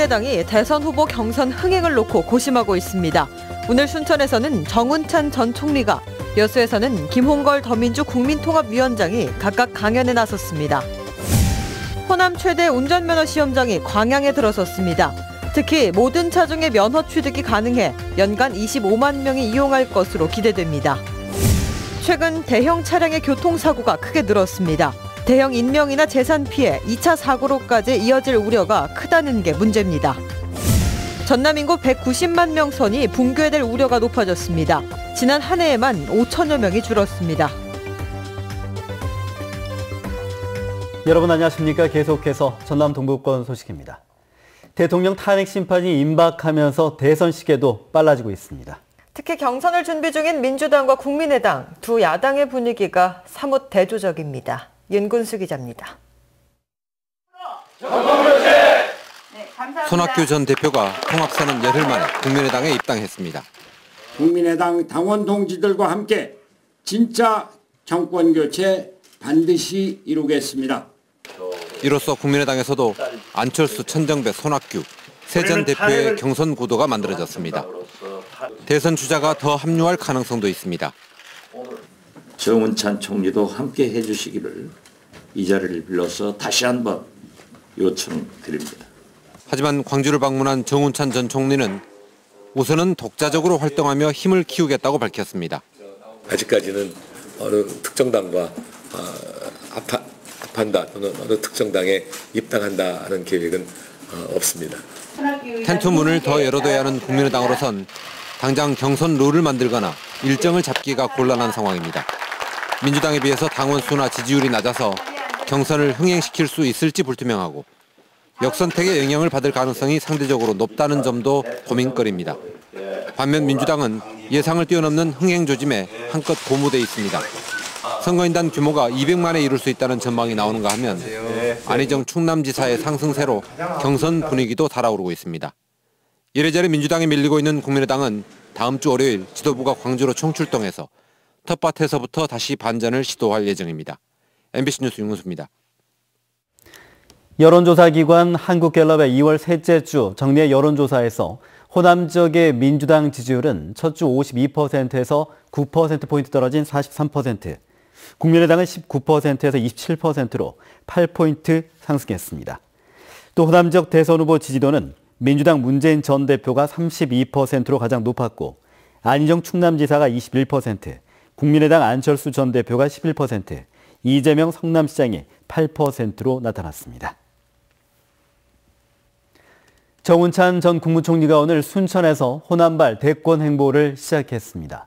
국민의당이 대선 후보 경선 흥행을 놓고 고심하고 있습니다. 오늘 순천에서는 정운찬 전 총리가, 여수에서는 김홍걸 더민주 국민통합위원장이 각각 강연에 나섰습니다. 호남 최대 운전면허 시험장이 광양에 들어섰습니다. 특히 모든 차종의 면허 취득이 가능해 연간 25만 명이 이용할 것으로 기대됩니다. 최근 대형 차량의 교통사고가 크게 늘었습니다. 대형 인명이나 재산 피해, 2차 사고로까지 이어질 우려가 크다는 게 문제입니다. 전남 인구 190만 명 선이 붕괴될 우려가 높아졌습니다. 지난 한 해에만 5천여 명이 줄었습니다. 여러분 안녕하십니까? 계속해서 전남 동부권 소식입니다. 대통령 탄핵 심판이 임박하면서 대선 시계도 빨라지고 있습니다. 특히 경선을 준비 중인 민주당과 국민의당 두 야당의 분위기가 사뭇 대조적입니다. 윤근수 기자입니다. 손학규 전 대표가 통합선언 열흘 만에 국민의당에 입당했습니다. 국민의당 당원 동지들과 함께 진짜 정권 교체 반드시 이루겠습니다. 이로써 국민의당에서도 안철수, 천정배, 손학규 세 전 대표의 경선 구도가 만들어졌습니다. 대선 주자가 더 합류할 가능성도 있습니다. 정운찬 총리도 함께 해주시기를 이 자리를 빌어서 다시 한번 요청드립니다. 하지만 광주를 방문한 정운찬 전 총리는 우선은 독자적으로 활동하며 힘을 키우겠다고 밝혔습니다. 아직까지는 어느 특정 당과 합한다 또는 어느 특정 당에 입당한다는 계획은 없습니다. 텐트 문을 더 열어둬야 하는 국민의당으로선 당장 경선 룰을 만들거나 일정을 잡기가 곤란한 상황입니다. 민주당에 비해서 당원 수나 지지율이 낮아서 경선을 흥행시킬 수 있을지 불투명하고 역선택의 영향을 받을 가능성이 상대적으로 높다는 점도 고민거리입니다. 반면 민주당은 예상을 뛰어넘는 흥행 조짐에 한껏 고무돼 있습니다. 선거인단 규모가 200만에 이룰 수 있다는 전망이 나오는가 하면 안희정 충남지사의 상승세로 경선 분위기도 달아오르고 있습니다. 이래저래 민주당에 밀리고 있는 국민의당은 다음 주 월요일 지도부가 광주로 총출동해서 텃밭에서부터 다시 반전을 시도할 예정입니다. MBC 뉴스 윤근수입니다. 여론조사기관 한국갤럽의 2월 셋째 주 정례 여론조사에서 호남 지역의 민주당 지지율은 첫 주 52%에서 9%포인트 떨어진 43%, 국민의당은 19%에서 27%로 8포인트 상승했습니다. 또 호남 지역 대선 후보 지지도는 민주당 문재인 전 대표가 32%로 가장 높았고 안희정 충남지사가 21%, 국민의당 안철수 전 대표가 11%, 이재명 성남시장이 8%로 나타났습니다. 정운찬 전 국무총리가 오늘 순천에서 호남발 대권 행보를 시작했습니다.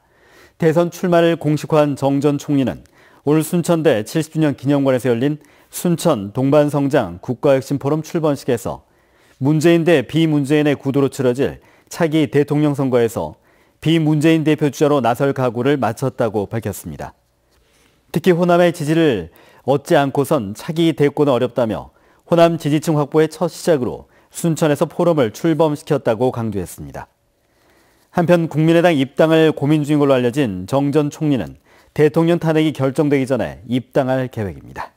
대선 출마를 공식화한 정 전 총리는 오늘 순천대 70주년 기념관에서 열린 순천 동반성장 국가혁신포럼 출범식에서 문재인 대 비문재인의 구도로 치러질 차기 대통령 선거에서 비문재인 대표 주자로 나설 각오를 마쳤다고 밝혔습니다. 특히 호남의 지지를 얻지 않고선 차기 대권은 어렵다며 호남 지지층 확보의 첫 시작으로 순천에서 포럼을 출범시켰다고 강조했습니다. 한편 국민의당 입당을 고민 중인 걸로 알려진 정 전 총리는 대통령 탄핵이 결정되기 전에 입당할 계획입니다.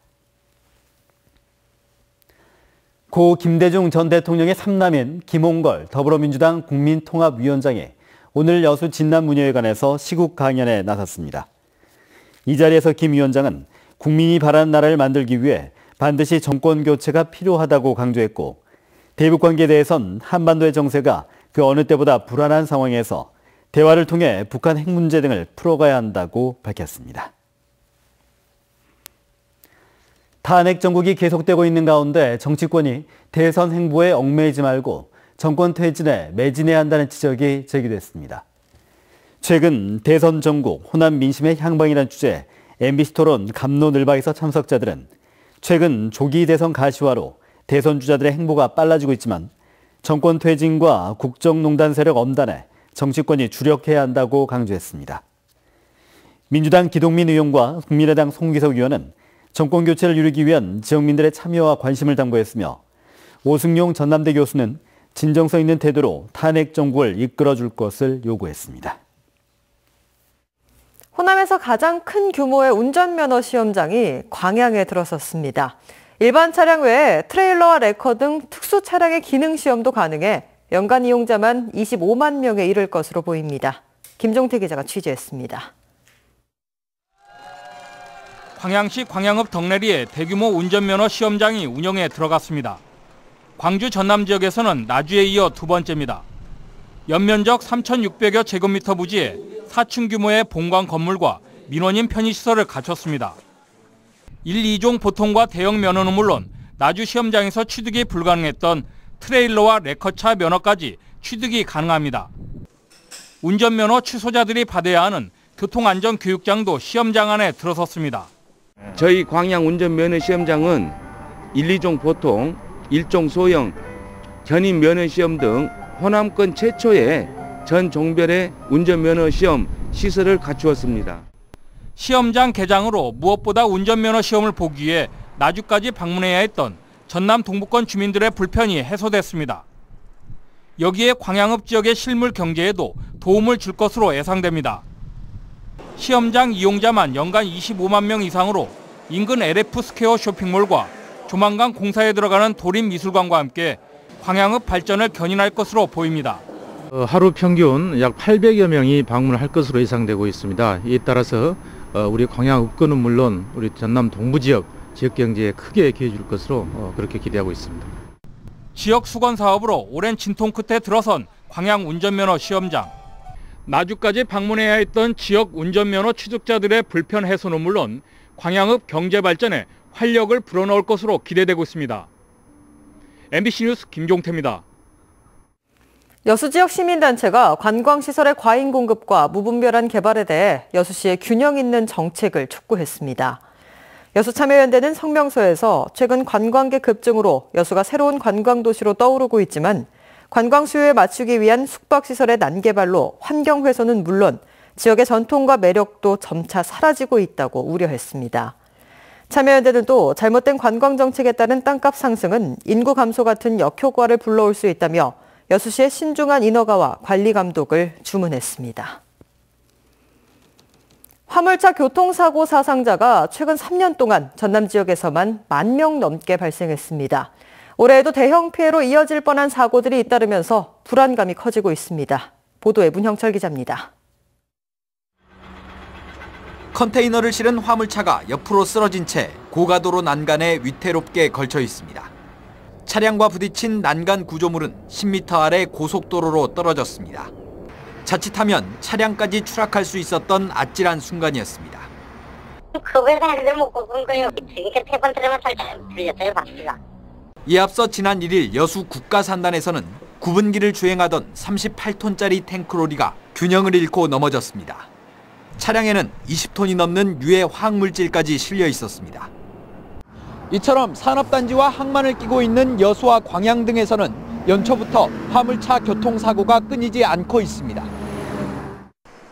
고 김대중 전 대통령의 삼남인 김홍걸 더불어민주당 국민통합위원장이 오늘 여수 진남문예회관에서 시국 강연에 나섰습니다. 이 자리에서 김 위원장은 국민이 바라는 나라를 만들기 위해 반드시 정권 교체가 필요하다고 강조했고 대북 관계에 대해선 한반도의 정세가 그 어느 때보다 불안한 상황에서 대화를 통해 북한 핵 문제 등을 풀어가야 한다고 밝혔습니다. 탄핵 정국이 계속되고 있는 가운데 정치권이 대선 행보에 얽매이지 말고 정권 퇴진에 매진해야 한다는 지적이 제기됐습니다. 최근 대선 정국, 호남 민심의 향방이라는 주제에 MBC 토론 갑로늘박에서 참석자들은 최근 조기 대선 가시화로 대선 주자들의 행보가 빨라지고 있지만 정권 퇴진과 국정농단 세력 엄단에 정치권이 주력해야 한다고 강조했습니다. 민주당 기동민 의원과 국민의당 송기석 의원은 정권 교체를 이루기 위한 지역민들의 참여와 관심을 당부했으며 오승용 전남대 교수는 진정성 있는 태도로 탄핵 정국을 이끌어줄 것을 요구했습니다. 호남에서 가장 큰 규모의 운전면허 시험장이 광양에 들어섰습니다. 일반 차량 외에 트레일러와 레커 등 특수 차량의 기능 시험도 가능해 연간 이용자만 25만 명에 이를 것으로 보입니다. 김종태 기자가 취재했습니다. 광양시 광양읍 덕내리에 대규모 운전면허 시험장이 운영에 들어갔습니다. 광주 전남 지역에서는 나주에 이어 두 번째입니다. 연면적 3,600여 제곱미터 부지에 4층 규모의 본관 건물과 민원인 편의시설을 갖췄습니다. 1, 2종 보통과 대형 면허는 물론 나주 시험장에서 취득이 불가능했던 트레일러와 레커차 면허까지 취득이 가능합니다. 운전면허 취소자들이 받아야 하는 교통안전교육장도 시험장 안에 들어섰습니다. 저희 광양 운전면허 시험장은 1, 2종 보통, 1종 소형, 견인 면허 시험 등 호남권 최초의 전 종별의 운전면허 시험 시설을 갖추었습니다. 시험장 개장으로 무엇보다 운전면허 시험을 보기 위해 나주까지 방문해야 했던 전남 동부권 주민들의 불편이 해소됐습니다. 여기에 광양읍 지역의 실물 경제에도 도움을 줄 것으로 예상됩니다. 시험장 이용자만 연간 25만 명 이상으로 인근 LF 스퀘어 쇼핑몰과 조만간 공사에 들어가는 도림미술관과 함께 광양읍 발전을 견인할 것으로 보입니다. 하루 평균 약 800여 명이 방문할 것으로 예상되고 있습니다. 이에 따라서 우리 광양읍권은 물론 우리 전남 동부 지역 경제에 크게 기여 줄 것으로 그렇게 기대하고 있습니다. 지역 수건 사업으로 오랜 진통 끝에 들어선 광양 운전면허 시험장. 나주까지 방문해야 했던 지역 운전면허 취득자들의 불편 해소는 물론 광양읍 경제 발전에 활력을 불어넣을 것으로 기대되고 있습니다. MBC 뉴스 김종태입니다. 여수 지역 시민단체가 관광시설의 과잉 공급과 무분별한 개발에 대해 여수시의 균형 있는 정책을 촉구했습니다. 여수참여연대는 성명서에서 최근 관광객 급증으로 여수가 새로운 관광도시로 떠오르고 있지만 관광 수요에 맞추기 위한 숙박시설의 난개발로 환경 훼손은 물론 지역의 전통과 매력도 점차 사라지고 있다고 우려했습니다. 참여연대는 또 잘못된 관광정책에 따른 땅값 상승은 인구 감소 같은 역효과를 불러올 수 있다며 여수시의 신중한 인허가와 관리 감독을 주문했습니다. 화물차 교통사고 사상자가 최근 3년 동안 전남 지역에서만 10,000명 넘게 발생했습니다. 올해에도 대형 피해로 이어질 뻔한 사고들이 잇따르면서 불안감이 커지고 있습니다. 보도에 문형철 기자입니다. 컨테이너를 실은 화물차가 옆으로 쓰러진 채 고가도로 난간에 위태롭게 걸쳐 있습니다. 차량과 부딪힌 난간 구조물은 10m 아래 고속도로로 떨어졌습니다. 자칫하면 차량까지 추락할 수 있었던 아찔한 순간이었습니다. 그거에 못 꺾은 거예요. 지금 세 번 들으면 살짝 들렸어요, 박수가. 이에 앞서 지난 1일 여수 국가산단에서는 구분기를 주행하던 38톤짜리 탱크로리가 균형을 잃고 넘어졌습니다. 차량에는 20톤이 넘는 유해 화학물질까지 실려 있었습니다. 이처럼 산업단지와 항만을 끼고 있는 여수와 광양 등에서는 연초부터 화물차 교통사고가 끊이지 않고 있습니다.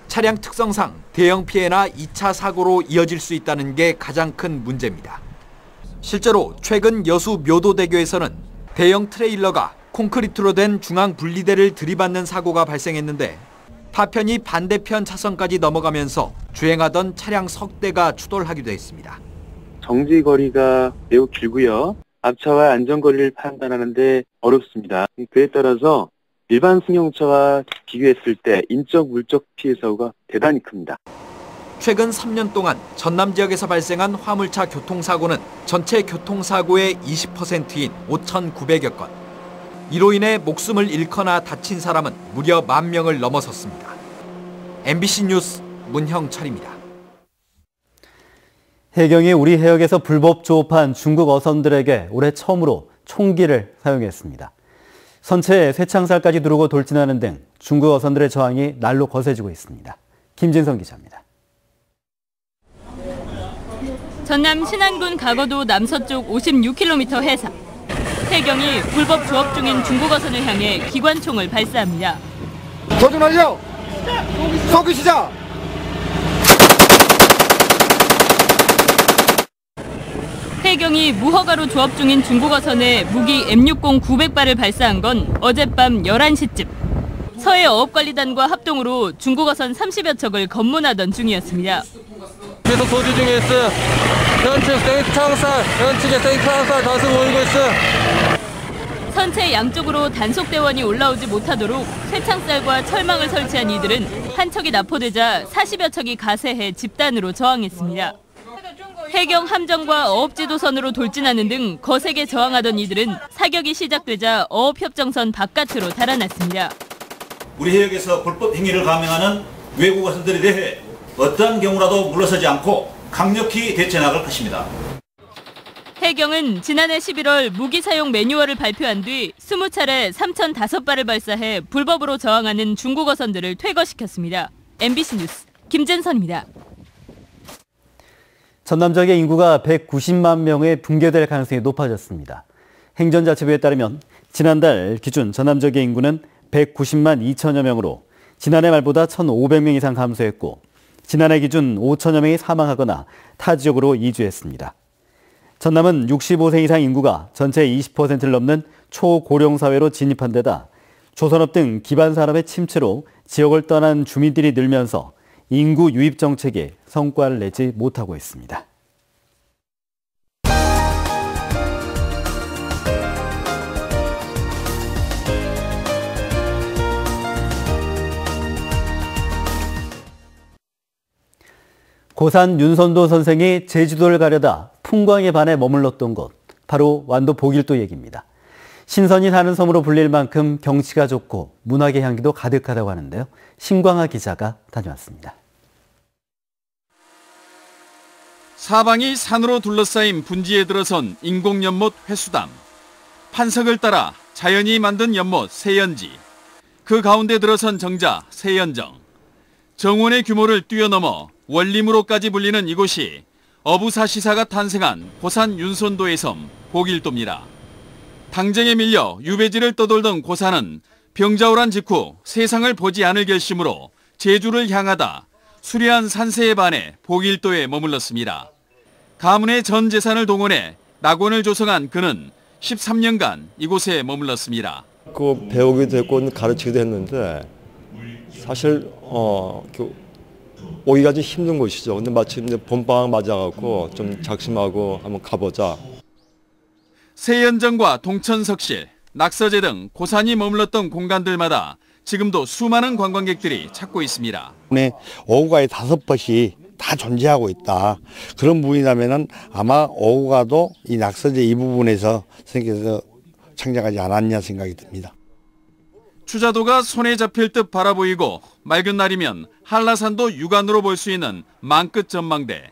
차량 특성상 대형 피해나 2차 사고로 이어질 수 있다는 게 가장 큰 문제입니다. 실제로 최근 여수 묘도대교에서는 대형 트레일러가 콘크리트로 된 중앙 분리대를 들이받는 사고가 발생했는데 파편이 반대편 차선까지 넘어가면서 주행하던 차량 석 대가 추돌하기도 했습니다. 정지 거리가 매우 길고요. 앞차와 안전거리를 판단하는 데 어렵습니다. 그에 따라서 일반 승용차와 비교했을 때 인적 물적 피해 사고가 대단히 큽니다. 최근 3년 동안 전남 지역에서 발생한 화물차 교통사고는 전체 교통사고의 20%인 5,900여 건. 이로 인해 목숨을 잃거나 다친 사람은 무려 10,000명을 넘어섰습니다. MBC 뉴스 문형철입니다. 해경이 우리 해역에서 불법 조업한 중국 어선들에게 올해 처음으로 총기를 사용했습니다. 선체에 쇠창살까지 두르고 돌진하는 등 중국 어선들의 저항이 날로 거세지고 있습니다. 김진성 기자입니다. 전남 신안군 가거도 남서쪽 56km 해상. 해경이 불법 조업 중인 중국 어선을 향해 기관총을 발사합니다. 도전하죠! 쏘기 시작! 해경이 무허가로 조업 중인 중국 어선에 무기 M60 900발을 발사한 건 어젯밤 11시쯤. 서해 어업관리단과 합동으로 중국 어선 30여 척을 검문하던 중이었습니다. 계속 도주 중에 있어요. 현측 생창살, 현측에 생창살 다수 모이고 있어요. 선체 양쪽으로 단속대원이 올라오지 못하도록 쇠창살과 철망을 설치한 이들은 한 척이 납포되자 40여 척이 가세해 집단으로 저항했습니다. 해경 함정과 어업지도선으로 돌진하는 등 거세게 저항하던 이들은 사격이 시작되자 어업협정선 바깥으로 달아났습니다. 우리 해역에서 불법 행위를 감행하는 외국 어선들에 대해 어떠한 경우라도 물러서지 않고 강력히 대처해 나갈 것입니다. 해경은 지난해 11월 무기 사용 매뉴얼을 발표한 뒤 20차례 3,005발을 발사해 불법으로 저항하는 중국 어선들을 퇴거시켰습니다. MBC 뉴스 김진선입니다. 전남 지역의 인구가 190만 명에 붕괴될 가능성이 높아졌습니다. 행정자치부에 따르면 지난달 기준 전남 지역의 인구는 190만 2천여 명으로 지난해 말보다 1,500명 이상 감소했고 지난해 기준 5천여 명이 사망하거나 타 지역으로 이주했습니다. 전남은 65세 이상 인구가 전체의 20%를 넘는 초고령 사회로 진입한 데다 조선업 등 기반 산업의 침체로 지역을 떠난 주민들이 늘면서 인구 유입 정책에 성과를 내지 못하고 있습니다. 고산 윤선도 선생이 제주도를 가려다 풍광에 반해 머물렀던 곳, 바로 완도 보길도 얘기입니다. 신선이 사는 섬으로 불릴 만큼 경치가 좋고 문학의 향기도 가득하다고 하는데요. 신광하 기자가 다녀왔습니다. 사방이 산으로 둘러싸인 분지에 들어선 인공연못 회수담. 판석을 따라 자연이 만든 연못 세연지. 그 가운데 들어선 정자 세연정. 정원의 규모를 뛰어넘어 원림으로까지 불리는 이곳이 어부사시사가 탄생한 고산 윤선도의 섬 보길도입니다. 당쟁에 밀려 유배지를 떠돌던 고산은 병자호란 직후 세상을 보지 않을 결심으로 제주를 향하다 수려한 산세에 반해 보길도에 머물렀습니다. 가문의 전 재산을 동원해 낙원을 조성한 그는 13년간 이곳에 머물렀습니다. 배우기도 했고 가르치기도 했는데 사실 오기가 좀 힘든 곳이죠. 근데 마침 봄방학 맞아갖고 좀 작심하고 한번 가보자. 세연정과 동천석실, 낙서제 등 고산이 머물렀던 공간들마다 지금도 수많은 관광객들이 찾고 있습니다. 어구가의 5벗이 다 존재하고 있다. 그런 부분이라면은 아마 어구가도 이 낙서제 이 부분에서 생겨서 창작하지 않았냐 생각이 듭니다. 추자도가 손에 잡힐 듯 바라보이고 맑은 날이면 한라산도 육안으로 볼 수 있는 망끝 전망대.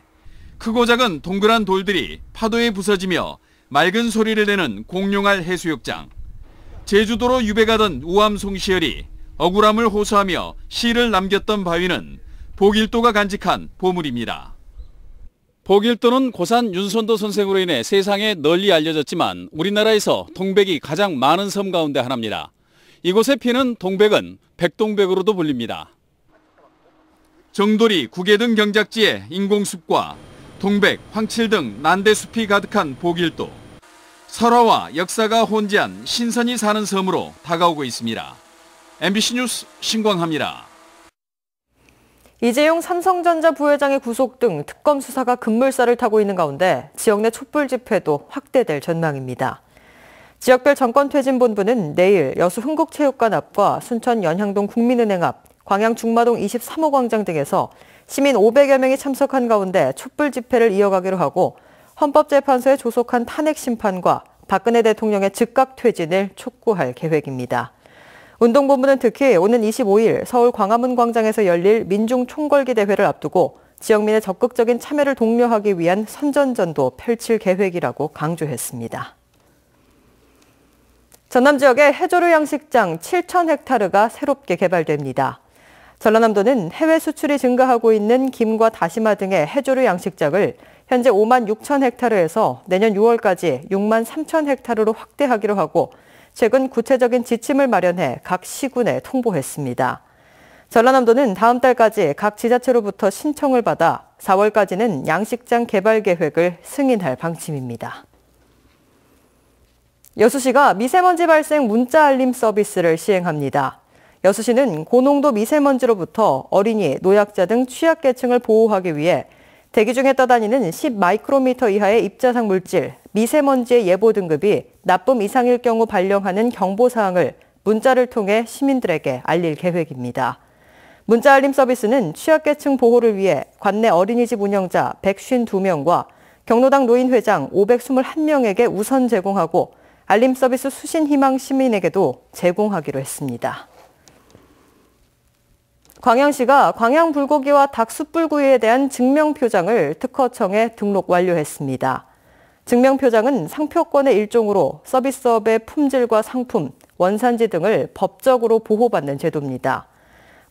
크고 작은 동그란 돌들이 파도에 부서지며 맑은 소리를 내는 공룡알 해수욕장. 제주도로 유배가던 우암 송시열이 억울함을 호소하며 시를 남겼던 바위는 보길도가 간직한 보물입니다. 보길도는 고산 윤선도 선생으로 인해 세상에 널리 알려졌지만 우리나라에서 동백이 가장 많은 섬 가운데 하나입니다. 이곳에 피는 동백은 백동백으로도 불립니다. 정돌이, 구계 등 경작지에 인공숲과 동백, 황칠 등 난대숲이 가득한 보길도. 설화와 역사가 혼재한 신선이 사는 섬으로 다가오고 있습니다. MBC 뉴스 신광하입니다. 이재용 삼성전자 부회장의 구속 등 특검 수사가 급물살을 타고 있는 가운데 지역 내 촛불 집회도 확대될 전망입니다. 지역별 정권퇴진본부는 내일 여수 흥국체육관 앞과 순천 연향동 국민은행 앞, 광양 중마동 23호 광장 등에서 시민 500여 명이 참석한 가운데 촛불 집회를 이어가기로 하고 헌법재판소에 조속한 탄핵 심판과 박근혜 대통령의 즉각 퇴진을 촉구할 계획입니다. 운동본부는 특히 오는 25일 서울 광화문 광장에서 열릴 민중총궐기 대회를 앞두고 지역민의 적극적인 참여를 독려하기 위한 선전전도 펼칠 계획이라고 강조했습니다. 전남 지역의 해조류 양식장 7,000헥타르가 새롭게 개발됩니다. 전라남도는 해외 수출이 증가하고 있는 김과 다시마 등의 해조류 양식장을 현재 5만 6천 헥타르에서 내년 6월까지 6만 3천 헥타르로 확대하기로 하고 최근 구체적인 지침을 마련해 각 시군에 통보했습니다. 전라남도는 다음 달까지 각 지자체로부터 신청을 받아 4월까지는 양식장 개발 계획을 승인할 방침입니다. 여수시가 미세먼지 발생 문자 알림 서비스를 시행합니다. 여수시는 고농도 미세먼지로부터 어린이, 노약자 등 취약계층을 보호하기 위해 대기 중에 떠다니는 10마이크로미터 이하의 입자상 물질, 미세먼지의 예보 등급이 나쁨 이상일 경우 발령하는 경보사항을 문자를 통해 시민들에게 알릴 계획입니다. 문자 알림 서비스는 취약계층 보호를 위해 관내 어린이집 운영자 152명과 경로당 노인회장 521명에게 우선 제공하고 알림 서비스 수신 희망 시민에게도 제공하기로 했습니다. 광양시가 광양 불고기와 닭 숯불구이에 대한 증명표장을 특허청에 등록 완료했습니다. 증명표장은 상표권의 일종으로 서비스업의 품질과 상품, 원산지 등을 법적으로 보호받는 제도입니다.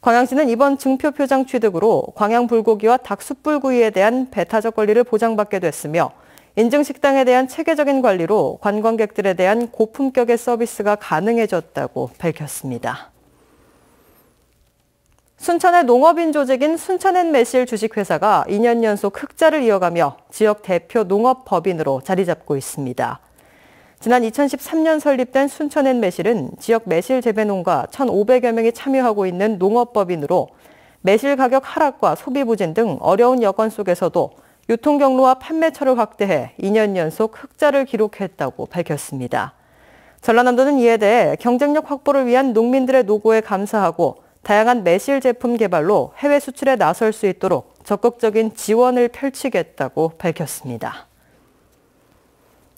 광양시는 이번 증표표장 취득으로 광양 불고기와 닭 숯불구이에 대한 배타적 권리를 보장받게 됐으며 인증식당에 대한 체계적인 관리로 관광객들에 대한 고품격의 서비스가 가능해졌다고 밝혔습니다. 순천의 농업인 조직인 순천앤매실 주식회사가 2년 연속 흑자를 이어가며 지역 대표 농업법인으로 자리 잡고 있습니다. 지난 2013년 설립된 순천앤매실은 지역 매실 재배농가 1,500여 명이 참여하고 있는 농업법인으로 매실 가격 하락과 소비 부진 등 어려운 여건 속에서도 유통 경로와 판매처를 확대해 2년 연속 흑자를 기록했다고 밝혔습니다. 전라남도는 이에 대해 경쟁력 확보를 위한 농민들의 노고에 감사하고 다양한 매실 제품 개발로 해외 수출에 나설 수 있도록 적극적인 지원을 펼치겠다고 밝혔습니다.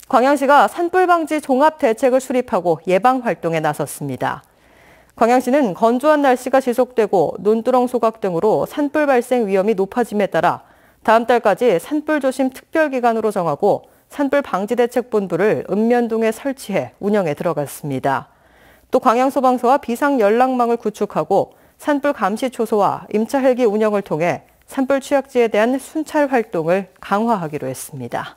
광양시가 산불 방지 종합 대책을 수립하고 예방 활동에 나섰습니다. 광양시는 건조한 날씨가 지속되고 논두렁 소각 등으로 산불 발생 위험이 높아짐에 따라 다음 달까지 산불 조심 특별기간으로 정하고 산불 방지 대책 본부를 읍면동에 설치해 운영에 들어갔습니다. 또 광양소방서와 비상연락망을 구축하고 산불 감시 초소와 임차 헬기 운영을 통해 산불 취약지에 대한 순찰 활동을 강화하기로 했습니다.